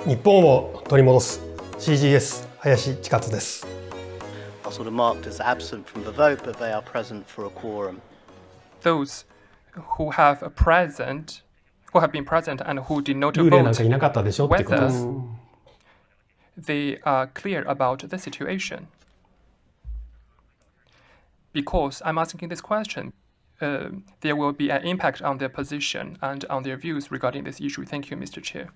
日本を取り戻す CGS 林千勝です。Are sort of marked as absent from the vote, but they are present for a quorum. Those who have been present and who did not 幽霊なん vote, かいなかったでしょってことです。 whether they are clear about the situation. Because I'm asking this question, there will be an impact on their position and on their views regarding this issue. Thank you, Mr. Chair.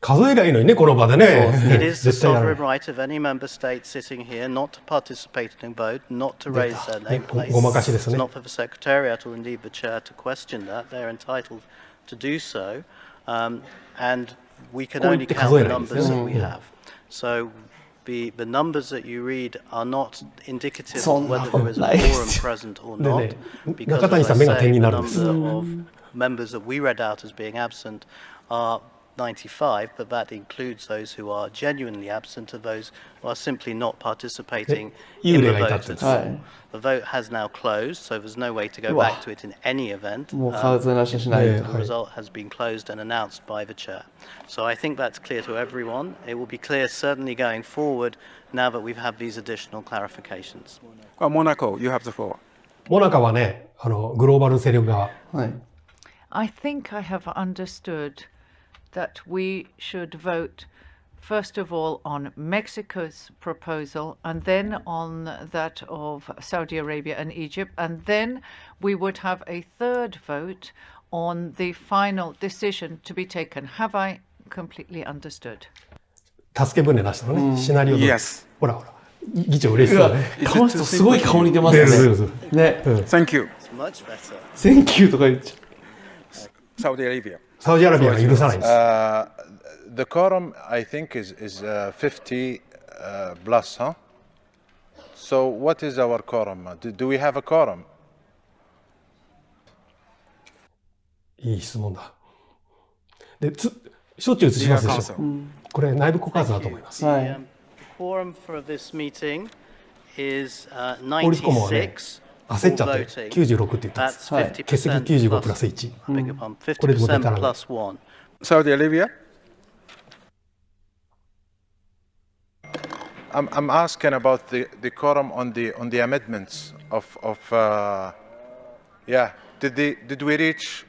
数えりゃいいのにね、この場でね。 It is the 絶対やる sovereign right of any member state sitting here not to participate in a vote, not to raise their name place. ごまかしですね。 It's not for the Secretariat or indeed the Chair to question that. They're entitled to do so. And we can only count the numbers that we have. So the numbers that you read are not indicative of whether there is a quorum present or not. Because as I say, the number of members that we read out as being absent are 95, but that includes those who are genuinely absent and those who are simply not participating in the vote at all. The vote has now closed, so there's no way to go back to it in any event. The result has been closed and announced by the chair. So I think that's clear to everyone. It will be clear certainly going forward now that we've had these additional clarifications. Monaco, you have the floor. モナカはね、グローバル勢力側。I think I have understood that we should vote first of all on Mexico's proposal and then on that of Saudi Arabia and Egypt, and then we would have a third vote on the final decision to be taken. Have I completely understood? 助け舟出したのね、シナリオで。Yes. ほらほら、議長嬉しそうね。この人すごい顔に出ますね。ね。Thank you. It's much better. Thank you とか言っちゃう。Saudi Arabia. サウジアラビアが許さないんです。The quorum, I think, is 50 plus, huh? So what is our quorum? Do we have a quorum? いい質問だ。で、しょっちゅう映しますでしょ。これ内部告発だと思います。The quorum for this meeting is 法律顧問はね、 96. 焦っちゃって96って言ったんです。欠席95プラス1。これでも出たらない。Saudi Arabia? I'm asking about the quorum on the amendments of yeah. Did we reach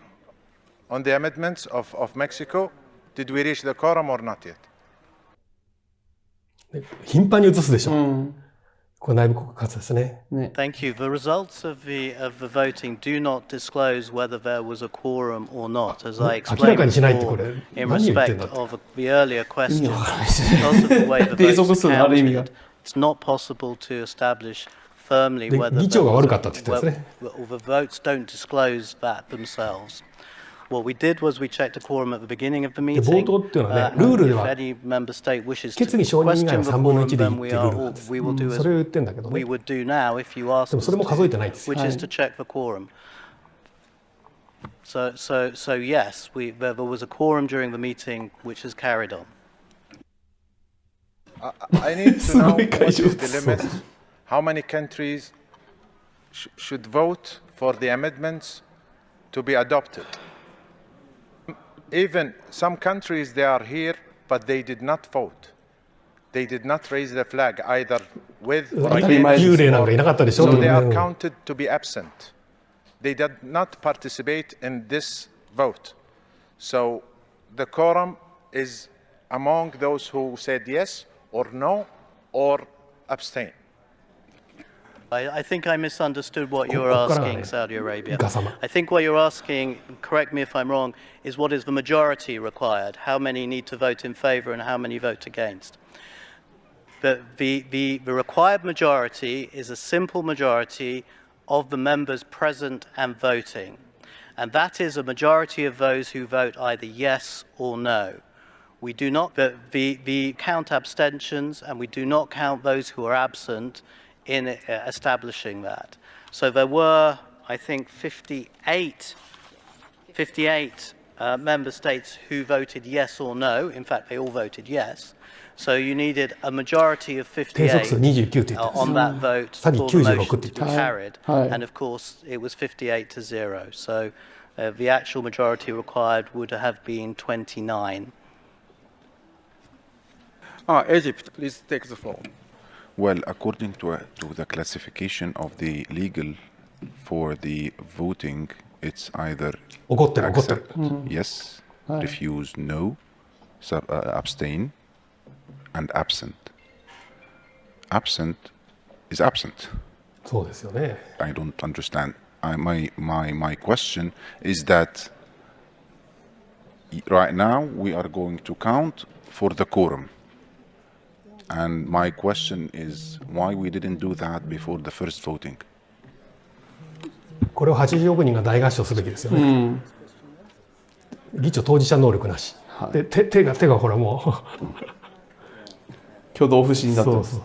on the amendments of Mexico? Did we reach the quorum or not yet? 頻繁に映すでしょ。これ内部告発ですね。Thank you. The results of the voting do not disclose whether there was a quorum or not, as I explained before in respect of the earlier question. Because of the way the votes are counted, it's not possible to establish firmly whether the votes don't disclose that themselves. What we did was we checked a quorum at the beginning of the meeting. If any member state wishes to question the quorum, then we will do as we would do now if you ask us to, which is to check the quorum. So yes, there was a quorum during the meeting which is carried on. I need to know what is the limit. How many countries should vote for the amendments to be adopted? Even some countries, they are here, but they did not vote. They did not raise the flag either with or against. So they are counted to be absent. They did not participate in this vote. So the quorum is among those who said yes or no or abstain. I think I misunderstood what you were asking, Saudi Arabia. I think what you're asking, correct me if I'm wrong, is what is the majority required? How many need to vote in favor and how many vote against? The required majority is a simple majority of the members present and voting. And that is a majority of those who vote either yes or no. We do not count abstentions, and we do not count those who are absent in establishing that. So there were, I think, 58 member states who voted yes or no. In fact, they all voted yes. So you needed a majority of 58 on that vote for the motion to be carried. And of course, it was 58-0. So the actual majority required would have been 29. Egypt, please take the floor. Well, according to the classification of the legal for the voting, it's either 怒ってる怒ってる。 yes, refuse, no, abstain, and absent. Absent is absent. そうですよね。 I don't understand. My question is that right now we are going to count for the quorum. And my question is why we didn't do that before the first voting. これを80億人が大合唱すべきですよね。議長当事者能力なし。で手がほらもう挙動不審になってます。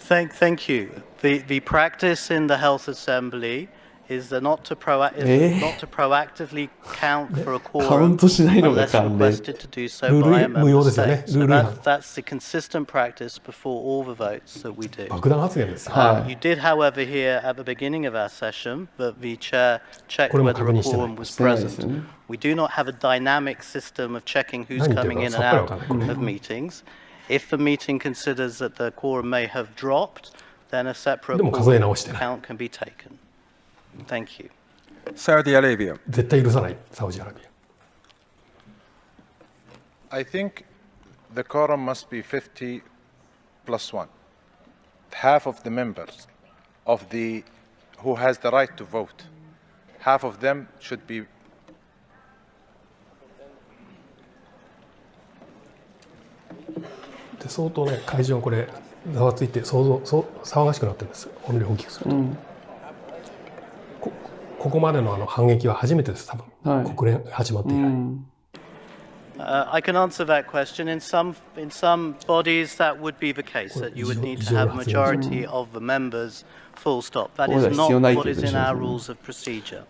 Thank you. The practice in the Health Assembly is not to proactively count for a quorum unless requested to do so by a member state. So that's the consistent practice before all the votes that we do. 爆弾発言ですよ。 You did, however, hear at the beginning of our session that the chair checked whether a quorum was present. We do not have a dynamic system of checking who's coming in and out of meetings. If the meeting considers that the quorum may have dropped, then a separate count can be taken. Thank you. Saudi Arabia. 絶対許さないサウジアラビア。 I think the quorum must be 50 plus 1. Half of the members of the who has the right to vote, half of them should be. で相当ね会場これざわついて騒がしくなってるんですよ。音量を大きくすると。ここまでの反撃は初めてです多分、国連始まって以来。I can answer that question. In some bodies, that would be the case, that you would need to have a majority of the members, full stop. That is not what is in our rules of procedure.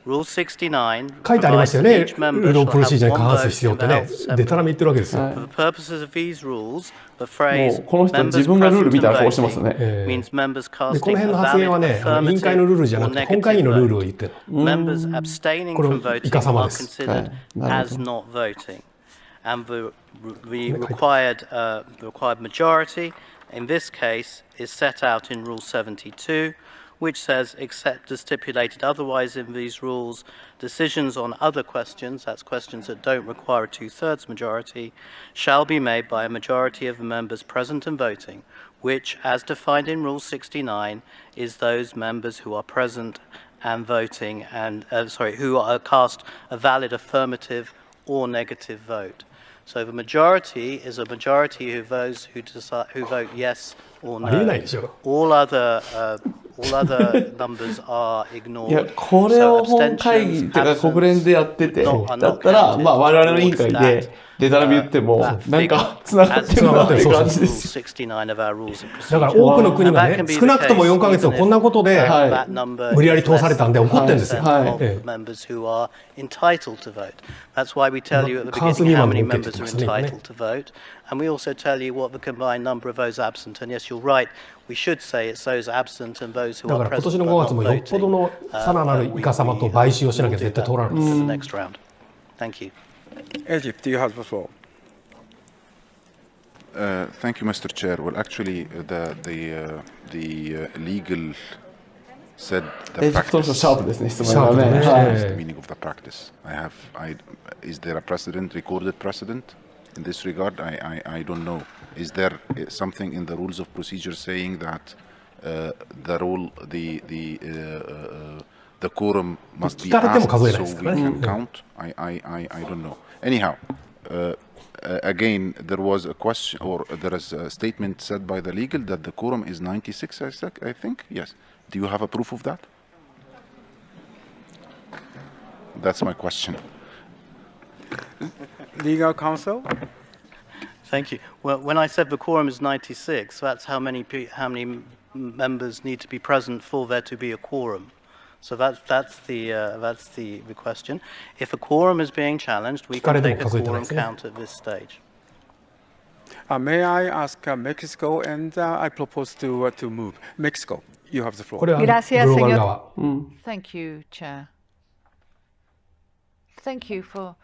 Rule 69書いてありましたよね。ルールオブプロシージャーに過半数必要ってね。でたらめ言ってるわけですよ。For the purposes of these rules, the phrase この人自分がルール見たらこうしてますね。means members でこの casting 辺 a の発言は valid ね、委員会のルールじゃなくて本会議のルールを言ってる。 Members abstaining from voting イカ様 are です。 considered as not voting. And the required majority in this case is set out in Rule 72, which says, except as stipulated otherwise in these rules, decisions on other questions, that's questions that don't require a two-thirds majority, shall be made by a majority of the members present and voting, which, as defined in Rule 69, is those members who are present and voting and, who are cast a valid affirmative or negative vote. So the majority is a majority of those who vote yes or no. All other numbers are ignored. いやこれを本会議とか国連でやっててだったらまあ我々の委員会でデタラメ言ってもなんかつながってるなっていう感じです。だから多くの国がね少なくとも4ヶ月をこんなことで無理やり通されたんで怒ってるんですよ。That's why we tell you at the beginning how many members are entitled to vote, and we also tell you what the combined number of those absent. And yes, you're right. We should say it's those absent and those who are present but not voting. だから今年の5月もよっぽどのさらなるイカ様と買収をしなきゃ絶対通らないです。Next round. Thank you. Egypt, you have the floor. Thank you, Mr. Chair. Well, actually, the legal said the practice. The meaning of the practice. Is there a precedent, recorded precedent in this regard? I don't know. Is there something in the rules of procedure saying that the quorum must be asked so we can count? I don't know. Anyhow, again, there was a question, or there is a statement said by the legal that the quorum is 96, I think. Yes. Do you have a proof of that? That's my question. Legal counsel? Thank you. Well, when I said the quorum is 96, that's how many members need to be present for there to be a quorum. So that's the question. If a quorum is being challenged, we can take a quorum count at this stage. May I ask Mexico, and I propose to move. Mexico, you have the floor. Gracias, señor. Thank you, Chair. Thank you for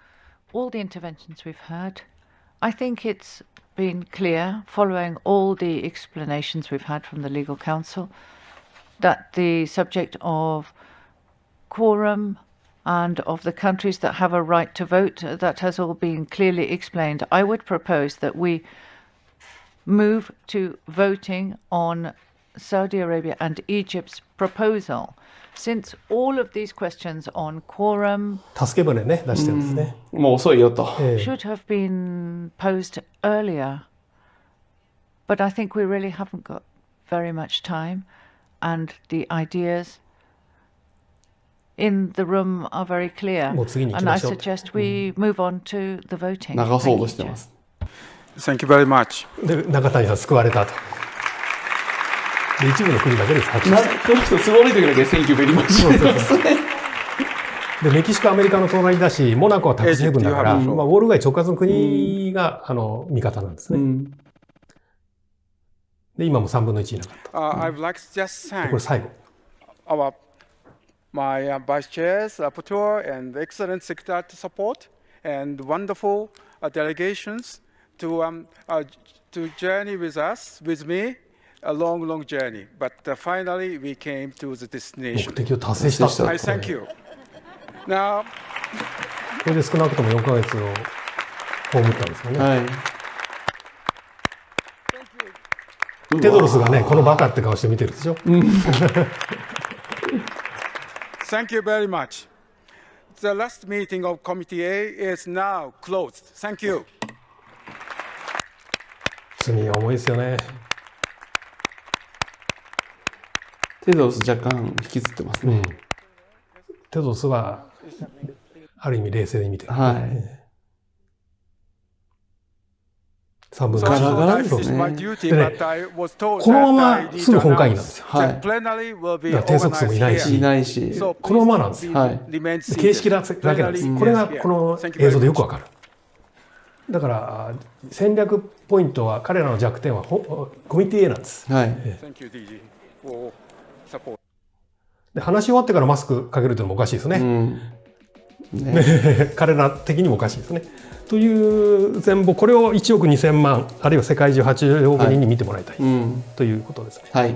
all the interventions we've heard. I think it's been clear, following all the explanations we've had from the legal counsel, that the subject of quorum and of the countries that have a right to vote, that has all been clearly explained. I would propose that we move to voting on Saudi Arabia and Egypt's proposal, since all of these questions on quorum 助け舟ね出してるんですね。もう遅いよと。should have been posed earlier. But I think we really haven't got very much time, and the ideas in the room are very clear. もう次に行き And I ましょう。 suggest we move on to the voting. 流そうとしてます。 Thank you very much. で中谷さん救われたと。で一部の国だけです。この人すごい時だけ選挙ベリーマッチですね。でメキシコアメリカの隣だし、モナコはタックスヘブンだから、まあ、ウォール街直轄の国が、味方なんですね。で今も3分の1いなかった。I'd like to just thank これ最後。my vice chairs, rapporteur, and excellent secretary support, and wonderful delegations to journey with us, with me, a long, long journey. But finally, we came to the destination. 目的を達成した。 I thank you. Now, これで少なくとも4ヶ月を葬ったんですよね。はい。テドロスがね、このバカって顔して見てるでしょ。Thank you very much. The last meeting of Committee A is now closed. Thank you. 罪が重いですよね。テドロス若干引きずってますね。テドロスはある意味冷静に見てる。はい。3分のガラガラ1。ですね。このまますぐ本会議なんですよ。はい。だから定数もいないし、いないし、このままなんですよ。はい。形式だけなんです。これがこの映像でよくわかる。だから戦略ポイントは彼らの弱点はコミティ A なんです。はい。で話し終わってからマスクかけるというのもおかしいですね。彼ら的にもおかしいですね。という全貌、これを1億2000万あるいは世界中80億人に見てもらいたい、ということですね。はい。